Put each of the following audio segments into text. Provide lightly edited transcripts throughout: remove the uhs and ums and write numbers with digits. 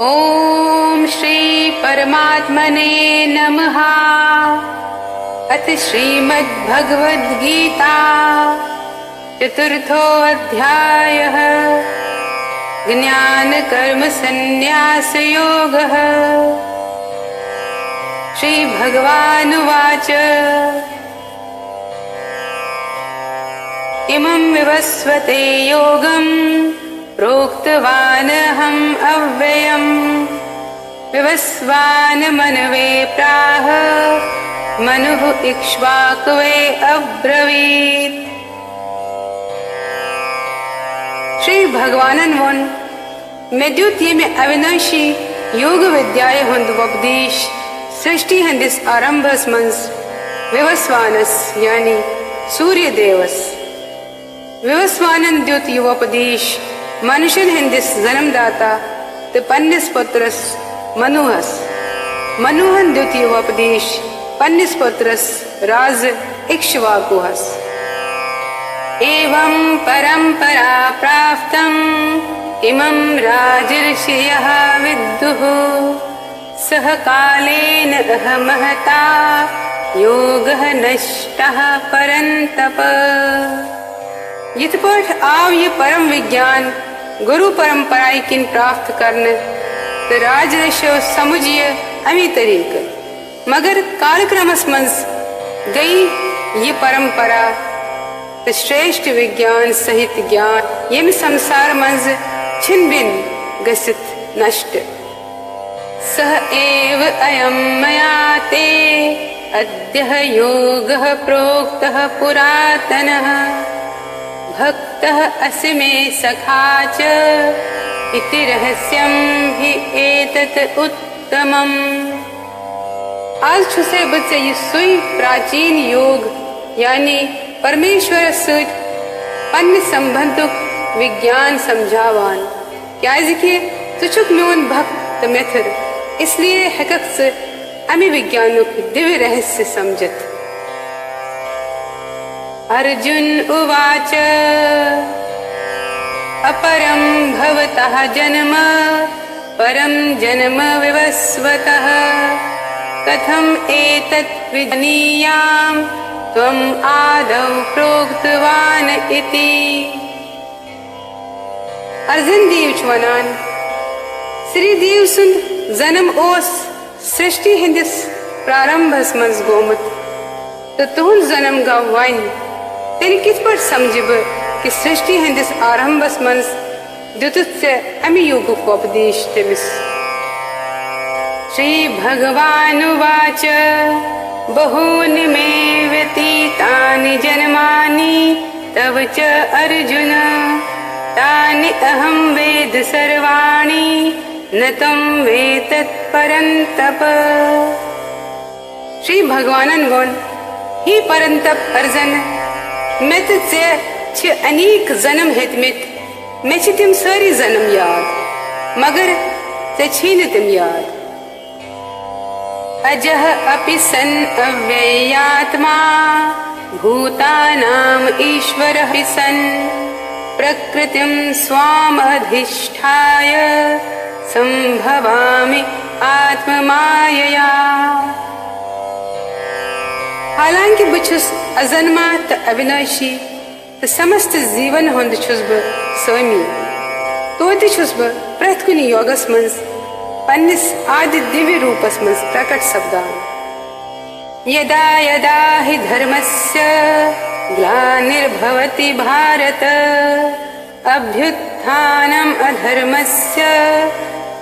ओम श्री परमात्मने नमः। अथ श्रीमद्भगवद्गीता चतुर्थो अध्यायः ज्ञान कर्म संन्यास योगः। श्री भगवानुवाच इमं विवस्वते योगं प्रोक्तवानहम् अव्ययम् विवस्वान् मनवे प्राह मनुः इक्ष्वाकवे अब्रवीत्। श्री भगवानन वन मैं द्वितीय में अविनाशी योग विद्याय हुंद उपदेश सृष्टि हंदिस आरंभस मंस विवस्वानस यानी सूर्य देवस विवस्वानन द्युत युवोपदेश मनुष्यन हिंदिस जन्मदाता ते पन्निस पुत्रस मनुहस मनुहन द्युत युवोपदेश पन्निस पुत्रस राज इक्ष्वाकुहस। एवं परंपरा प्राप्तम् इमं राजर्षयः विद्युः सह कालेन महता योगः नष्टः परन्तप। यथपठ आव ये परम विज्ञान गुरु परंपराई किन प्राप्त करने तो राजर्षि समुझिय अमी तरीक मगर कालक्रमस मंस गई ये परंपरा तो श्रेष्ठ विज्ञान सहित ज्ञान यम संसार मंज छिन बिन गसित नष्ट। सह एव अयं मया ते अद्यः योगः प्रोक्तः पुरातनः भक्तः असि मे सखा च इति रहस्यं हि एतत् उत्तमम्। आज छुसे बच्चे ये सुई प्राचीन योग यानी परमेश्वर सहित अन्य संबंधुक विज्ञान समझावान क्या जिके तुचुक म्योन भक्त मेथर इसलिए हकक से अमी विज्ञानुक दिव्य रहस्य समझत। अर्जुन उवाच अपरं भवतः जन्म परं जन्म विवस्वतः कथम एतत् विज्ञायाम त्वम् आदौ प्रोक्तवान इति। अर्जुन देव वनान श्री देव सुंद जन्म ओस सृष्टि हिंदिस प्रारंभस मंज गोमत तो तुहन जन्म गा वन तेन कित पर समझब कि सृष्टि हिंदिस आरंभस मंज द्युतुत से अमी योग उपदेश तेमिस। श्री भगवानुवाच बहूनि मे व्यतीतानि जन्मानि तव च अर्जुन तानि अहं वेद सर्वाणि न त्वं वेत्तत् परन्तप। श्री भगवानन बोल ही परंतप अर्जुन मैं तुझसे छ अनेक जन्म हेतमित मैं छ तिम सारी जन्म याद मगर ते छी न तिम याद। अजः अपि सन् अव्ययात्मा भूतानां ईश्वरः सन् प्रकृतिं स्वामधिष्ठाय संभवामि आत्ममायया। हालांकि बुछुस अजन्मा त अविनाशी तो समस्त जीवन हुंद छुस ब स्वामी तो छुस ब प्रथ कुनि योगस मंज पन्निस आदि दिव्य रूपस मंज प्रकट सब्दान। यदा यदा हि धर्मस्य ग्लानिर्भवति भारत अभ्युत्थानम् अधर्मस्य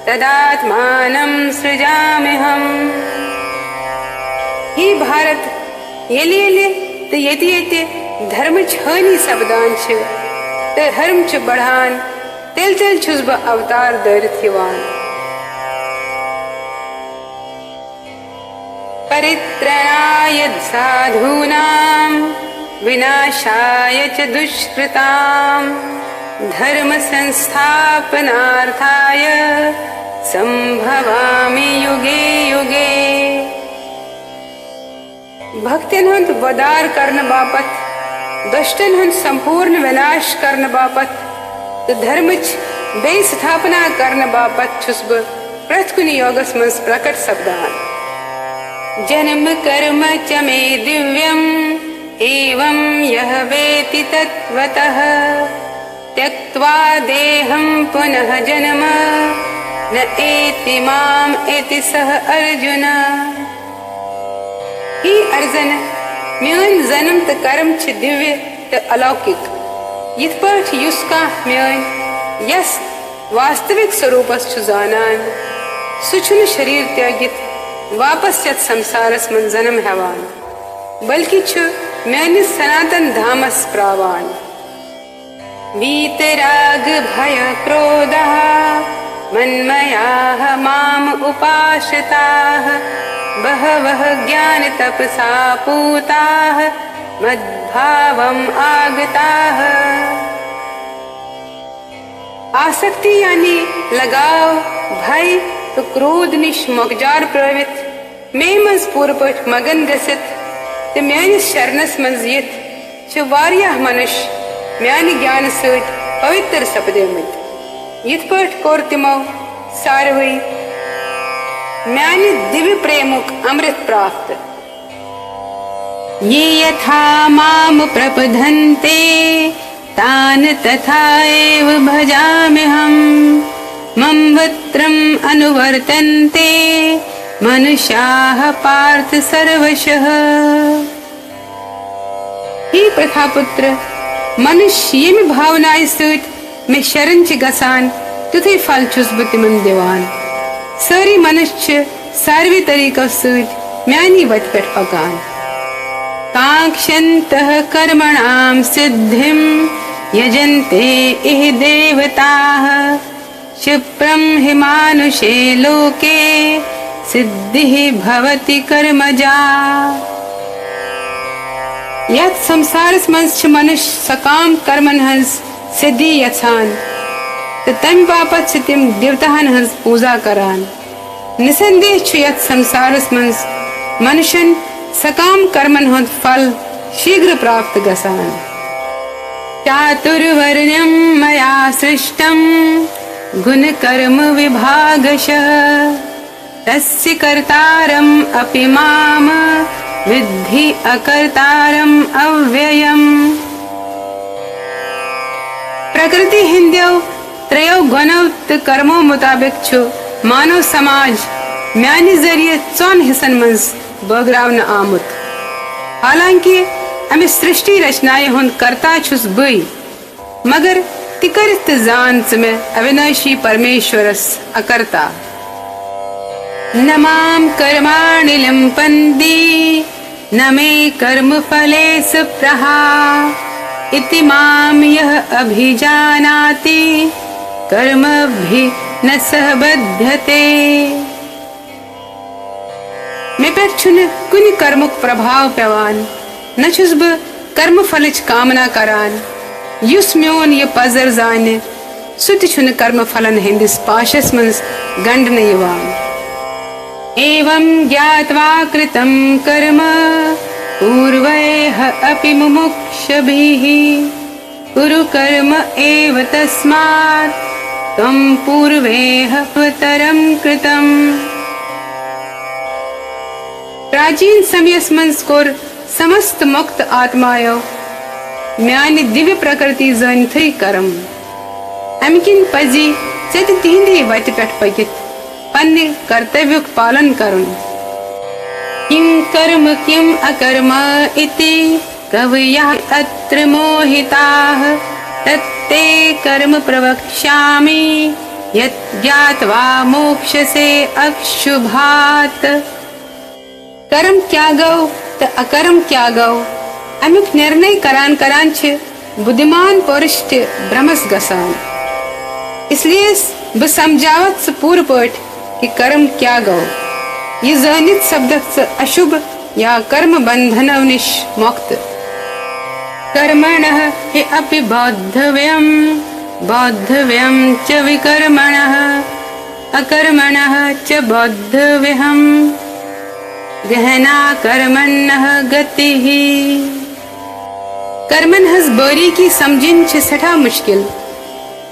तदात्मानं सृजाम्यहम्। ही भारत येले तो ये धर्म छानी सबदान छ तो धर्म च बढ़ान तेल तेल छुस ब अवतार दरित हिवान। परित्रणाय साधूनां विनाशाय च दुष्कृतां धर्म संस्थापनार्थाय संभवामि युगे युगे। भक्तन हुंद वदार करने बापत दुष्टन हुंद संपूर्ण विनाश करने बापत तो धर्म बे स्थापना करने बापत छुस प्रथ कुन योगस मज प्रकट सपदान। जन्म कर्म च मे दिव्यम एवं यह वेति तत्वतः त्यक्त्वा देहं पुनः जन्म न एति माम एति सह अर्जुन। ही अर्जुन, मेन जन्म तो कर्म छ दिव्य तो अलौकिक। यिथ पाठ युस कह मेन यस वास्तविक स्वरूपस छु जानान सु छुन शरीर त्यागित वापस यत संसारस मन जन्म हेवान, बल्कि छु मेनिस सनातन धामस प्रावान। वीतराग भय क्रोधः मन्मयाः माम उपाश्रिताः बहवः ज्ञान तपसा पूताः मद्भावम् आगताः। आसक्ति यानी लगाव, भय तो क्रोध निश मोकजार प्रवित मे मज पूर पठ मगन गसित ते मेनिस शरणस मज यित छ वारियाह मनुष्य म्यानि ज्ञान सत पवित्र सपदेमित। यिथ पठ कोर तिमो सारवई म्यानि दिव्य प्रेमुक अमृत प्राप्त। ये यथा माम प्रपद्यन्ते तान तथा एव भजाम्यहम् ममवत्रम् अनुवर्तन्ते मनुष्याः पार्थ सर्वशः। हे प्रथापुत्र, मनुष्य ये भावनाएं सत में शरण च गसान तुथे फल छुस बह तिमन दिवान। सारी मनुष्य सार्वी तरीकों सत म्यानी वत पे पकान। कांक्षन्तः कर्मणां सिद्धिं यजन्ते इह देवताः क्षिप्रं हि मानुषे लोके सिद्धिः भवति कर्मजा। यत संसारस मंज छ मनुष्य सकाम कर्मन हंस सिद्धि यछान तो तम बापत छ तिम देवताहन हंस पूजा करान। निसंदेह छ यत संसारस मंज मनुष्यन सकाम कर्मन हुंद फल शीघ्र प्राप्त गसान। चातुर्वर्ण्यं मया सृष्टं गुण कर्म विभागशः तस्य कर्तारम् अपि माम विद्धि अकर्तारम् अव्ययम्। प्रकृति हिंद्यो त्रयो गुणों कर्मों मुताबिक छु मानव समाज म्यानि जरिए चौन हिस्सन मंज बगरावन आमुत। हालांकि अमे सृष्टि रचनाएं हुंद करता छुस बई, मगर तिकरित जान में अविनाशी परमेश्वरस अकर्ता। न माम कर्माणि लिम्पन्ति न मे कर्म फले सुप्रहा इति माम यह अभिजानाति कर्मभिः न सह बध्यते। मैं पे छुन कुन कर्मुक प्रभाव पेवान न छुस ब कर्म फलच कामना करान। युस म्योन ये पजर जाने सुत छुन कर्म फलन हिंदिस पाशस मंस गंड न यवान। एवं ज्ञात्वा कृतं कर्म पूर्वैः अपि मुमुक्षुभिः कुरु कर्म एव तस्मात् त्वं पूर्वैः परं कृतम्। प्राचीन समयस मंज कोर समस्त मुक्त आत्मायो म्यानि दिव्य प्रकृति जानथई कर्म। अमकिन पजी चत तिहिंदे वत पेठ पकित पन्ने कर्तव्युक पालन करुन। किम कर्म किम अकर्म इति कवयः अत्र मोहिताः तत्ते कर्म प्रवक्ष्यामि यत् ज्ञात्वा मोक्षसे अक्षुभात्। कर्म क्या गौ तो अकर्म क्या गौ अमुक निर्णय करान करान छ बुद्धिमान पुरुष ब्रह्मस गसान। इसलिए ब समझावत स पूर्व पठ कि कर्म क्या गौ ये जानित शब्दक स अशुभ या कर्म बंधन निश मुक्त। कर्मणः हि अपि बौद्धव्यं बौद्धव्यं च विकर्मणः अकर्मणः च बौद्धव्यम् गहना कर्मण्यः गतिः। कर्मन हज बारी की समझिन छ सठा मुश्किल,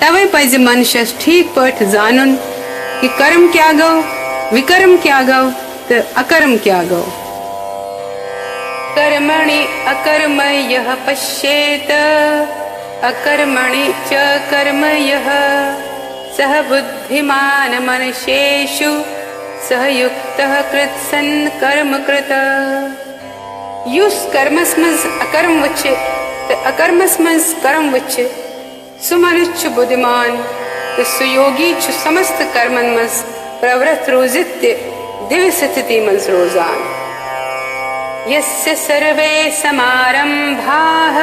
तवे पज मनुष्यस ठीक पठ जानुन कि कर्म क्या गो, विकर्म क्या गो, तो अकर्म क्या गो। कर्मणि अकर्म यः पश्येत अकर्मणि च कर्म यः सः बुद्धिमान् मनुष्येषु सः युक्तः कृत्सन् कर्म कृत। युस कर्मस मज अकर्म वच्छ ते अकर्मस मज कर्म वच्छ सु मनुष्य बुद्धिमान ते सुयोगी छु समस्त कर्मन मज प्रवृत्त रोजित दिव्य स्थिति मज रोजान। यस्य सर्वे समारंभाः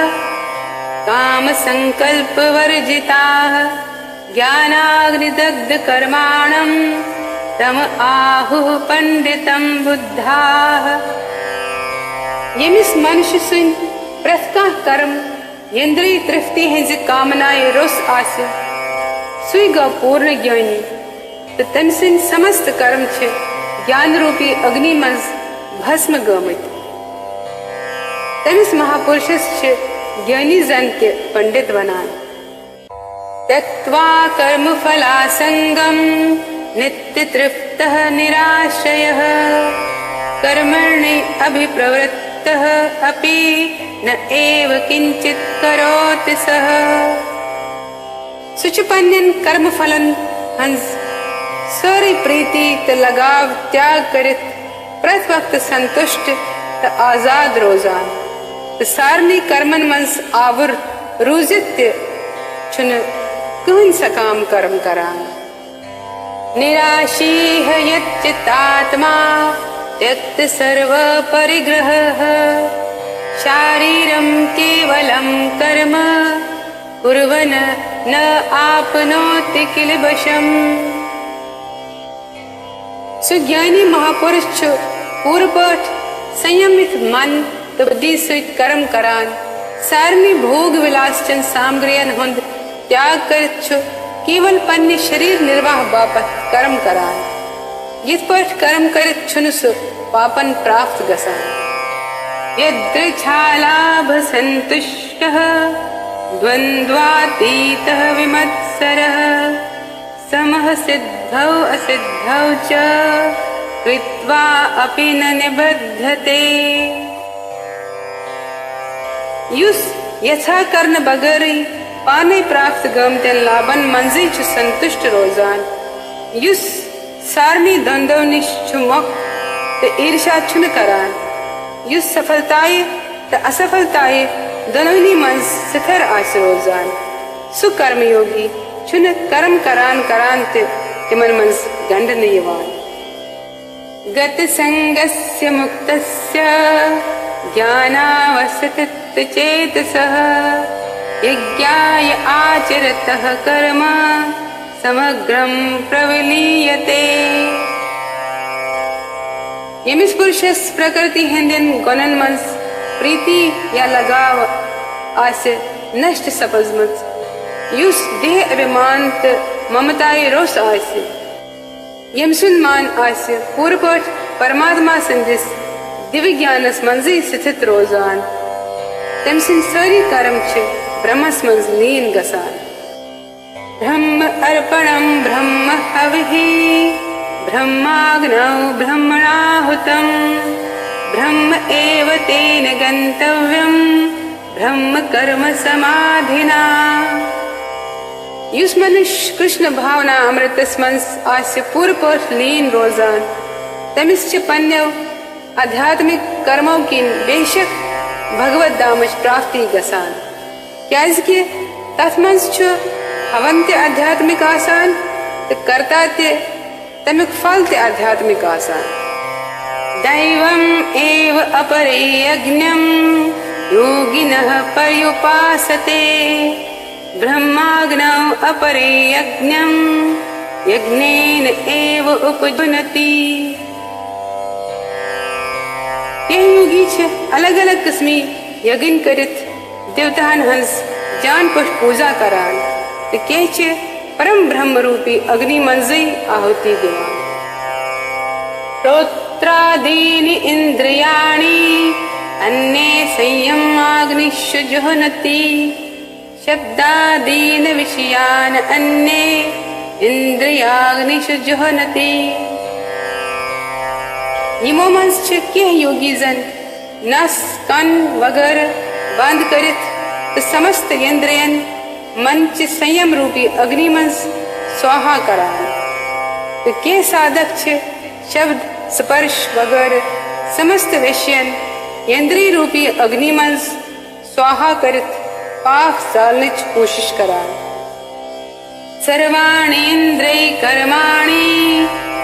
काम संकल्प वर्जिताः ज्ञानाग्निदग्ध कर्माणं तम आहुः पंडितं बुद्धाः। यमिस मनुष्य सुन प्रत्येक कर्म इंद्रिय तृप्ति हज कामनाएं रोस आस सुई गौ पूर्ण ज्ञानी तो तम सिन समस्त कर्म छे ज्ञान रूपी अग्नि मज भस्म गमत। तमिस महापुरुषस छे ज्ञानी जन के पंडित बनान। त्यक्त्वा कर्म फलासंगम नित्य तृप्तः निराश्रयः कर्मणि अभिप्रवृत्तः अपि न एव किंचित करोति सः। सुचपन्यन कर्म फलन हंस सारी प्रीति त लगाव त्याग करित प्रत वक्त संतुष्ट त आजाद रोजान त सारनी कर्मन मंस आवर रूजित्य छुन कुन सकाम कर्म करान। निराशीह यच्चित्तात्मा त्यक्त सर्व परिग्रहः शारीरं केवलं कर्म कुर्वन् न आपनोति किल वशम्। सुज्ञानी महापुरुष छु पूर्वपठ संयमित मन बुद्धि सहित कर्म करान सारनी भोग विलास चंद सामग्रियन हुंद त्याग करित छु केवल पन्य शरीर निर्वाह बापत कर्म करान। यित पठ कर्म करित छुनुसु पापन प्राप्त गसान। यदृच्छालाभ संतुष्टः द्वन्द्वातीतः विमत्सरः समः सिद्धौ असिद्धौ च कृत्वा अपि न निबध्यते। युस यथा कर्ण बगरी पाने प्राप्त गमते लाभन मंजिल छु संतुष्ट रोजान। युस सारनी द्वंद्व निश्चुमक ते ईर्षा छुन करान। युस सफलताए ते असफलताए दोनों मन स्थिर आस रोजान। सुकर्म योगी छुन कर्म करान करान ते तिमन मन गंड नियवान। गत संगस्य मुक्तस्य ज्ञानावसतित चेतसः यज्ञाय आचरतः कर्म समग्रं प्रविलीयते। यमिस पुरुषस प्रकृति हिंदन गुणन मंस प्रीति या लगाव आसे नष्ट सपजमत। युस देह अभिमान त ममताए रोस आसे यमसुन मान आसे पूर्वपठ परमात्मा संदिस दिव्य ज्ञानस मंजी स्थित रोजान। तमसिन सारी कर्म छे ब्रह्मस मंज लीन गसान। ब्रह्म अर्पणं ब्रह्म हविः ब्रह्माग्नौ ब्रह्मणाहुतं ब्रह्म एव तेन गन्तव्यं ब्रह्म कर्म समाधिना। युस मनुष्य कृष्ण भावना अमृतस मंस आस्य पूर्वपठ लीन रोजान तमिस च पन्य आध्यात्मिक कर्मों की बेशक भगवत दामच प्राप्ति गसान। क्याजके तथ मंस छु हवंते आध्यात्मिक आसान ते करता ते तमिक फल ते आध्यात्मिक आसान। दैवं एव अपरे यज्ञं योगिनः पर्युपासते ब्रह्माग्नौ अपरे यज्ञं यज्ञेन एव उपजुनति। यह योगी छे अलग अलग किस्मी यज्ञ करित देवतान हंस जान पट पूजा करान ते के छे परम ब्रह्म रूपी अग्नि मंजी आहुति देवान। श्रोत्रादीनि इंद्रियाणि अन्ये संयमाग्निषु जुह्नति शब्दादीन विषयान अन्ये इंद्रियाग्निश जुहनति। यमो मंज छ कह योगी जन नस कन वगैरह बंद करित तो समस्त इंद्रियन मन च संयम रूपी अग्नि मंज स्वाहा करान। तो के साधक छ शब्द स्पर्श वगैरह समस्त विषयन इंद्रिय रूपी अग्नि मंज स्वाहा करित पाक सालने च कोशिश करान। सर्वाणि इंद्रिय कर्माणि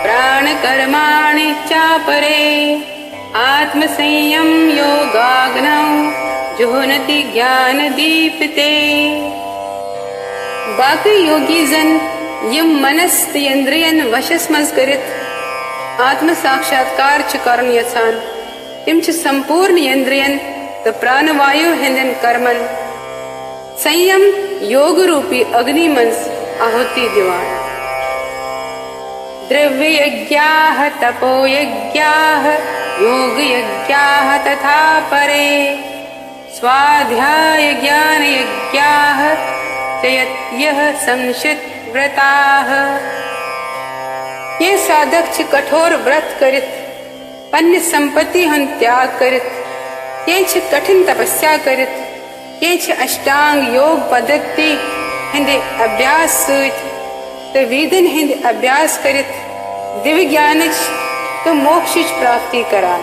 प्राण कर्माणि चापरे आत्म संयम योगाग्नौ जुहुनति ज्ञान दीप्ते। बाकी योगी जन यम मनस्त इंद्रियन वशस मज करित आत्म साक्षात्कार च करन यछान तिम च संपूर्ण इंद्रियन तो प्राणवायु हिंदन कर्मन संयम योग रूपी अग्नि मंज आहुति दिवान। द्रव्य यज्ञाः तपो यज्ञाः योग यज्ञाः तथा परे स्वाध्याय ज्ञान यज्ञाः चयत्यः संशित व्रताः। ये साधक च कठोर व्रत करित पन्य संपत्ति हन त्याग करित ये छ कठिन तपस्या करित ये छ अष्टांग योग पद्धति हिंदे अभ्यास सहित तो विधिन हिंदे अभ्यास करित दिव्य ज्ञान तो मोक्ष प्राप्ति करान।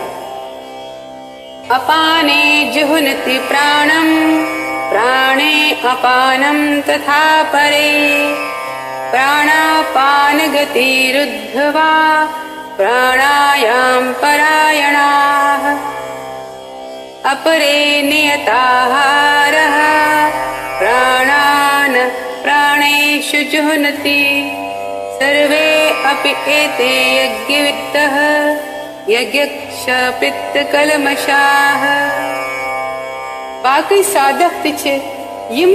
अपाने जुहुनति प्राणम प्राणे अपानम तथा परे प्राणापान गतिरुद्धवा प्राणायाम परायणाः अपरे नियताहारः प्राणान् प्राणेषु जुह्नति सर्वे अपि एते यज्ञवित्तः यज्ञक्ष पित्तकल्मषाः। बाकी साधक तिछ यम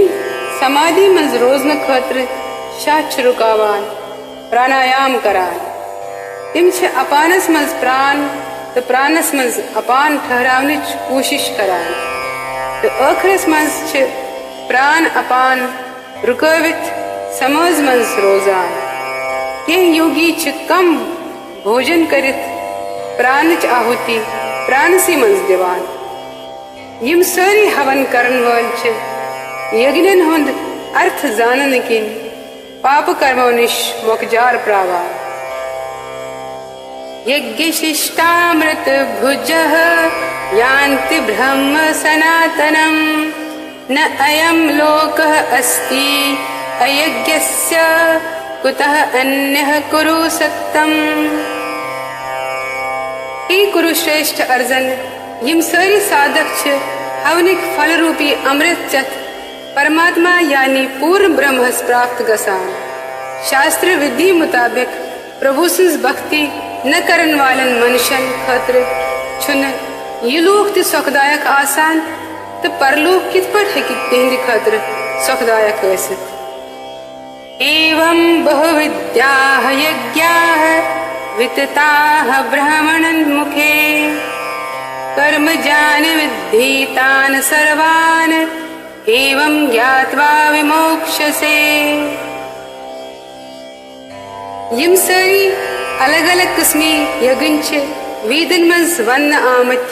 समाधि मंज रोजन खतर शाच रुकावान प्राणायाम करान तिम छ अपानस मंज प्राण तो प्राणस मंज अपान ठहरावने कोशिश करान तो अखरस मंज छ प्राण अपान रुकवित समझ मंज रोजान। ये योगी छ कम भोजन करित प्राण च आहुति प्राण से मंज दिवान। यम सारी हवन करन वाल छ यज्ञन हुंद अर्थ जानन किन पाप कर्मों निश मोकजार प्रावा। यज्ञ शिष्टामृत भुजः यान्ति ब्रह्म सनातनम न अयम लोकः अस्ति अयज्ञस्य कुतः अन्यः कुरु सत्तम। हे कुरु श्रेष्ठ अर्जुन यम सारी साधक छ हवनिक फल रूपी अमृत चत परमात्मा यानी पूर्ण ब्रह्म प्राप्त गसान। शास्त्र विधि मुताबिक प्रभु से भक्ति न करन वालन मनुष्यन खतर छुन ये लोक ते सुखदायक आसान तो परलोक कित पर है कि तेंद खतर सुखदायक वैसित। एवं बहुविद्याः यज्ञाः वितताः ब्राह्मणन् मुखे कर्म जान विद्धि तान् सर्वान् एवं ज्ञात्वा विमोक्ष्यसे। यम सारी अलग अलग किस्मी यज्ञ छ वेदन मंज वन आमत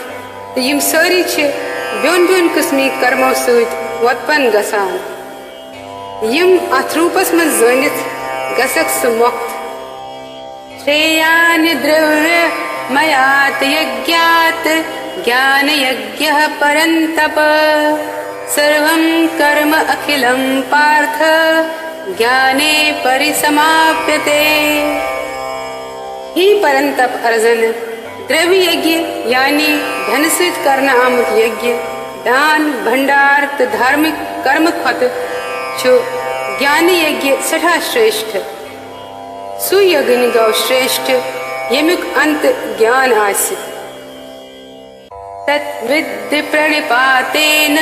तो यम सारी छ ब्योन ब्योन किस्मी कर्मों सहित उत्पन्न गसान। यम अथ रूपस मंज जनित गसक सुमुक्त श्रेयान् द्रव्य मयात यज्ञात ज्ञान यज्ञः परन्तप सर्वं कर्म अखिलं पार्थ ज्ञाने परिसमाप्यते। ही परंतप अर्जुन द्रव्य यज्ञ यानी धन से करना आमत यज्ञ दान भंडार तो धार्मिक कर्म खत जो ज्ञान यज्ञ सठा श्रेष्ठ सुयज्ञ गौ श्रेष्ठ यमुक अंत ज्ञान आसि तद्विद्य प्रणिपातेन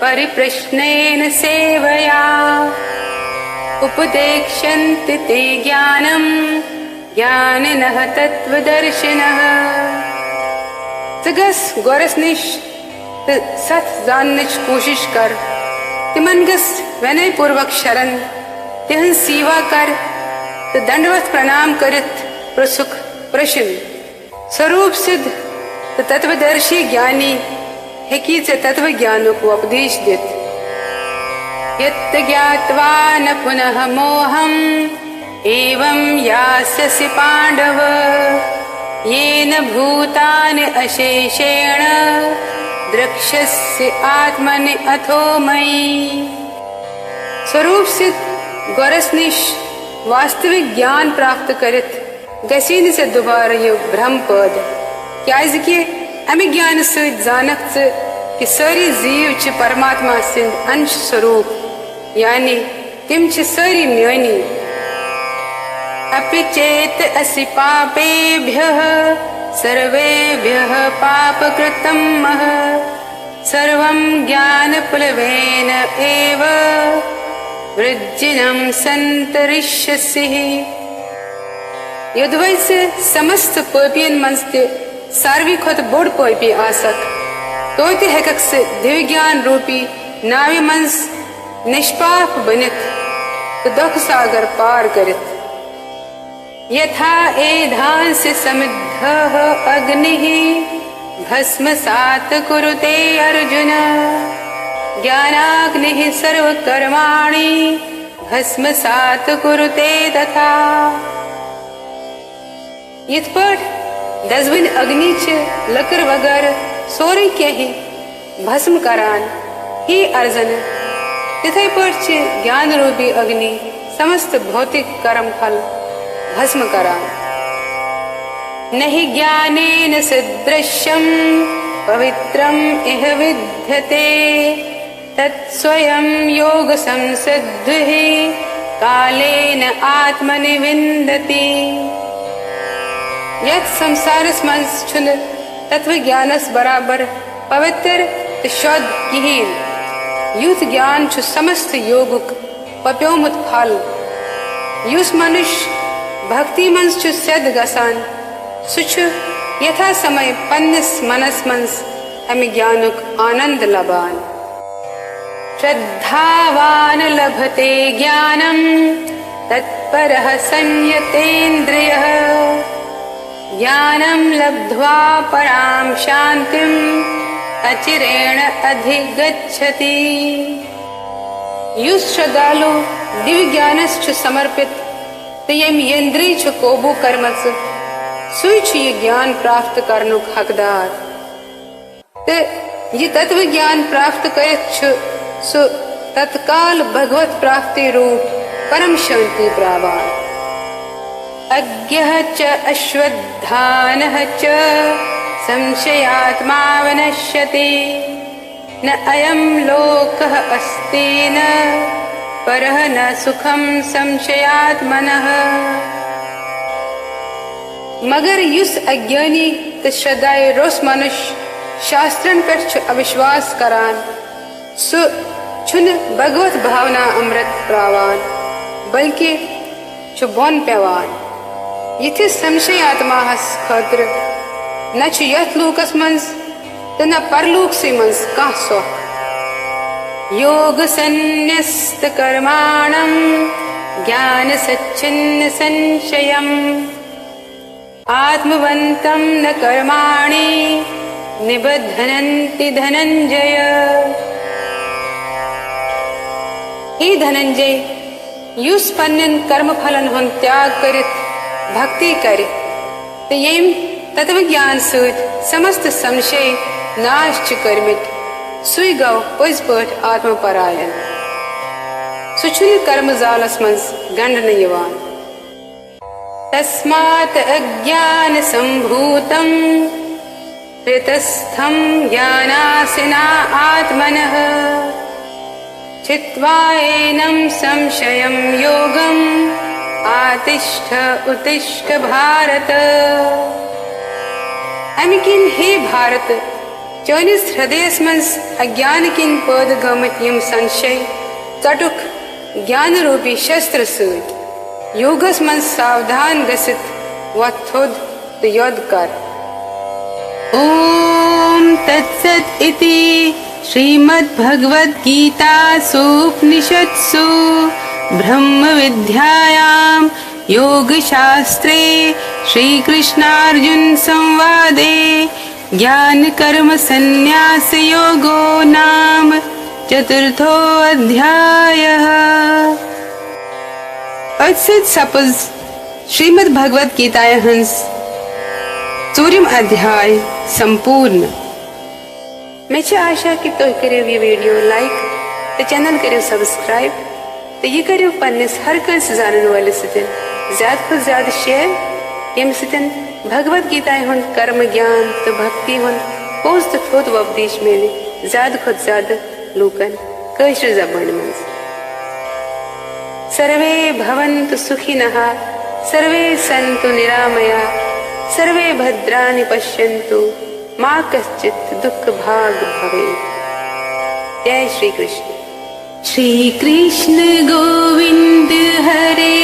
परिप्रश्नेन सेवया उपदेक्ष्यन्ति ते ज्ञानम् ज्ञानिनः तत्वदर्शिनः। जगस गोरस निश सत जानने की कोशिश कर तिमन गस विनय पूर्वक शरण तिहन सेवा कर तो दंडवत प्रणाम करित प्रसुख प्रश्न स्वरूप सिद्ध तो तत्वदर्शी ज्ञानी हेकी से तत्व ज्ञान को उपदेश देत यत् ज्ञात्वा न पुनः मोहम एवं यास्यसि पांडव येन भूतानि अशेषेण द्रक्ष्यसि आत्मनि अथो मयि। स्वरूप सिद्ध गोरसनिश वास्तविक ज्ञान प्राप्त करित गसीन से दोबारा ये भ्रम पद क्या अमि ज्ञान सहित जानक कि सारी जीव च परमात्मा सिंध अंश स्वरूप यानी तिम च सारी म्यानी अपि चेत असि पापेभ्यः सर्वेभ्यः पापकृतं सर्वं ज्ञानप्लवेन एव वृज्जिनं संतरिष्यसि। यदि से समस्त पापियन मंज ते सार्वी खोत बोड़ पापी आसक तो हेकक से दिव्यज्ञान रूपी नावे मंज निष्पाप बनित तो दुख सागर पार करित यथा एधांसि समिद्धः अग्निः भस्मसात् कुरुते अर्जुन ज्ञानाग्निः सर्वकर्माणि भस्मसात् कुरुते तथा। यथ पर दसविन अग्नि च लकर वगर सोरे क्या ही भस्म करान ही अर्जन तिथे पर च ज्ञान रूपी अग्नि समस्त भौतिक कर्म फल भस्म करान। नहि ज्ञानेन सदृशं पवित्रम् इह विद्यते तत्स्वयं योग संसिद्धिः कालेन आत्मनि विन्दति। यत संसारस मंज छुन तत्व ज्ञानस बराबर पवित्र शुद्ध किहीन युत ज्ञान छु समस्त योगुक पप्योमुत फल युस मनुष्य भक्ति मंज छु सिद्ध गसान सुछु यथा समय पन्नस मनस मंज अमि ज्ञानुक आनंद लबान। श्रद्धावान लभते ज्ञानम तत्परः संयतेन्द्रियः ज्ञानं लब्ध्वा परां शान्तिम् अचिरेण अधिगच्छति। युस श्रद्धालु दिव्य ज्ञानस्य समर्पित तयम यंद्री छु कोबू कर्मस सुई छु ये ज्ञान प्राप्त करनुक हकदार ते ये तत्व ज्ञान प्राप्त करित छु सो तत्काल भगवत प्राप्ति रूप परम शांति प्रावान। अज्ञः च अश्वत्थानः च संशयात्मा विनश्यति न अयं लोकः अस्ति न परः न सुखं संशयात्मनः। मगर युस अज्ञानी ते श्रद्धाए रोस मनुष्य शास्त्रन पर अविश्वास करान सु छुन भगवत भावना अमृत प्रावान बल्कि छु बोन पेवान। यथि संशय आत्मा खतर न छु यथ लोकस मंज तो न परलोक से मंज कह सुख। योग संन्यस्त कर्माणम ज्ञान सच्चिन्न संशयम आत्मवंतम न कर्माणि निबद्धनन्ति धनंजय। हे धनंजय युस पन्नन कर्म फलन हुन त्याग करित भक्ति करे तो येम तत्व ज्ञान सहित समस्त संशय नाश कर्मित सुई गव पज पट आत्मपरायण सुछुन कर्म जालस मंज गंड नयवान। तस्मात् अज्ञान संभूतम हृतस्थम ज्ञानासिना आत्मनः चित्वा एनं संशयं योगम आतिष्ठ उत्तिष्ठ भारत। अमिकिन हे भारत चौनिस हृदय मंज अज्ञान किन पद गमत यम संशय चटुक ज्ञान रूपी शस्त्र सूत योगस मंज सावधान गसित वथुद तो योद कर। ओम तत्सत इति श्रीमद्भगवद्गीतासूपनिषत्सु ब्रह्म विद्यायां योगशास्त्रे श्रीकृष्णार्जुन संवादे ज्ञान कर्म संन्यास योगो नाम चतुर्थो अध्यायः। अचसत सपज श्रीमद् भगवत गीताय हंस चूरिम अध्याय संपूर्ण। मे आशा कि तुम करो यह वीडियो लाइक तो चैनल करो सब्सक्राइब तो यह करो पन्निस हर कंस जानन वाले सतन ज्यादा खुद ज्यादा शेयर यम सतन भगवत गीता हुंद कर्म ज्ञान तो भक्ति हुंद पोज तो थोद उपदेश मिले ज्यादा खुद ज्यादा लूकन कशर जबान मज। सर्वे भवन्तु सुखिनः सर्वे सन्तु निरामया सर्वे भद्राणि पश्यन्तु मा कश्चित् दुःख भाग भवेत्। जय श्री कृष्ण। श्री कृष्ण गोविंद हरे